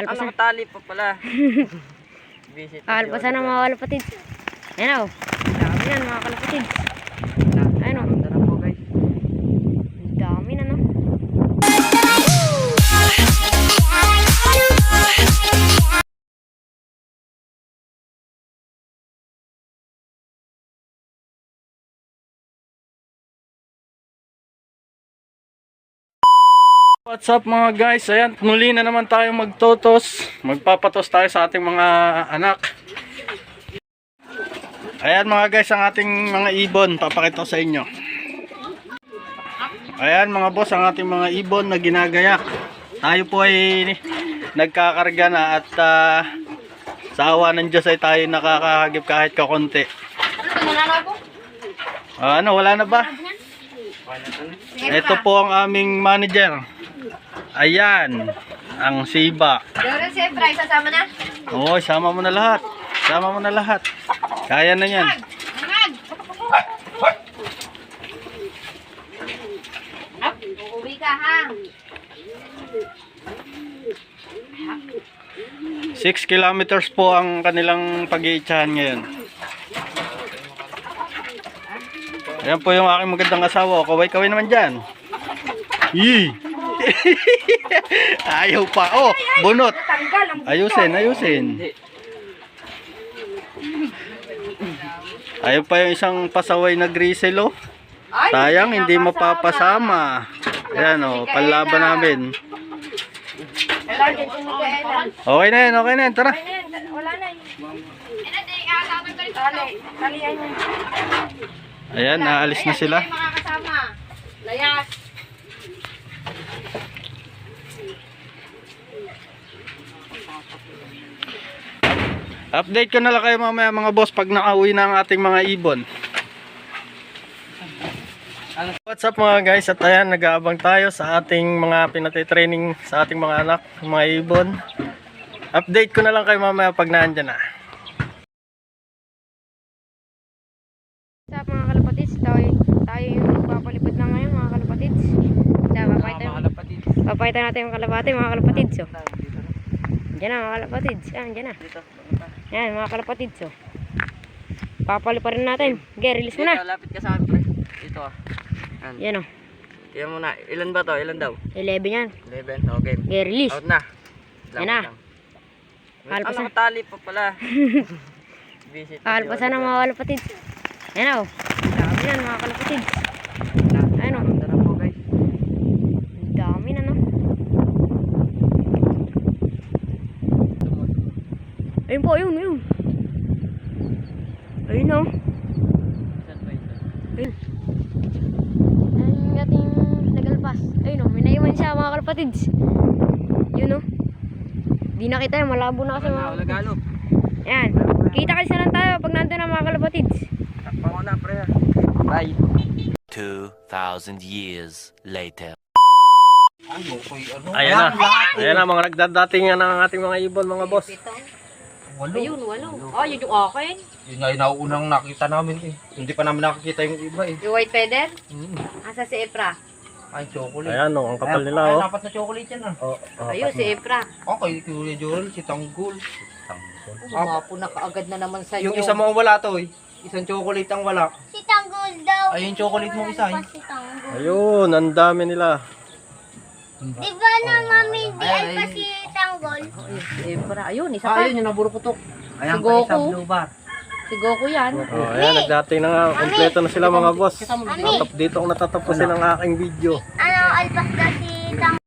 Nakatali pa pala. Alpasan na mga kalapatids. Ayan o. Dami na mga kalapatids. Ayan o. Tara po guys. Dami na no. What's up mga guys? Ayan, muli na naman tayo magtotos. Magpapatos tayo sa ating mga anak. Ayan mga guys, ang ating mga ibon. Papakita ko sa inyo. Ayan mga boss, ang ating mga ibon na ginagayak. Tayo po ay nagkakarga na at sa awa ng Diyos ay tayo nakakahagip kahit kakonti. Ano, wala na ba? Ito po ang aming manager. Ayan, ang Siba. Doon si Efra, isasama na? Oo, sama mo na lahat. Sama mo na lahat. Kaya na yan. Uuwi ka ha. 6 kilometers po ang kanilang pag-iitsahan ngayon. Ayan po yung aking magandang asawa. Kaway-kaway naman dyan. Yee! Ayaw pa. Oh, bunot. Ayusin, ayusin. Ayaw pa yung isang pasaway na grisel, oh. Sayang, hindi mapapasama. Ayan, oh, panlaban namin. Okay na yan, okay na yan. Tara. Wala na yun. Ayan, naalis na sila. Makakasama. Layas. Update ko na lang kayo mamaya mga boss pag nakauwi na ang ating mga ibon. What's up mga guys, at ayan, nag-aabang tayo sa ating mga pinatitraining sa ating mga anak, mga ibon. Update ko na lang kayo mamaya pag naandyan na. What's up mga kalapatids, tayo yung magpapalipad na ngayon mga kalapatids. Papayta natin yung kalapati mga kalapatids. Oh. Diyan na mga kalapatids, diyan na. Yan mga kalapatids. Oh. Papalipad rin natin. Okay, release mo na. Lapit ka sa akin pre. Ito ah. Yan o. Tingnan mo na. Ilan ba to? Ilan daw? 11 yan. 11. Okay. Okay, release. Out na. Yan na. Alpasan. Nakatali pa pala. Alpasan na mga kalapatids. Yan o. Dami yan mga kalapatids. Ayan o. Tara po guys. Dami na no. Ayun po, ayun, ayun. Ayun o. Ayun. Ayun yung ating nagalpas. Ayun o, may naiwan siya mga kalapatids. Yun o. Di na kita, malabo na kasi mga Lagalo. Ayan. Kita kasi lang tayo pag nandun na mga kalapatids. Takpan ko na pre. Bye. 2,000 years later. Ayan na. Ayan na mga nagdadating ng ating mga ibon mga boss. Ayun, walo. Oh, yun yung akin. Yun nga yung nauunang nakita namin eh. Hindi pa namin nakikita yung iba eh. Yung white feather? Asa si Efra? Ay, chocolate. Ayan o, ang kapal nila Ay, oh. dapat na chocolate yan ah. Ayun, si Efra. Okay, Kuya Joel, si Tanggol. Umapo na kaagad na naman sa Yung isa mo ang wala to eh. Isang chocolate ang wala. Si Tanggol daw. Ay, yung chocolate mo isa eh. Si Tanggol. Ayun, ang dami nila. Di ba na mami, di pa si Tanggol? Si Efra. Ayun, isa Ah, pa. ayun yung naburukotok. Si Goku. Blue bar. Si Goku yan. Oh, ayan, nagdating na nga. Kompleto na sila mga boss. Mami, Dito ang natatapusin ang aking video. ano, alpas daw si Tanggol.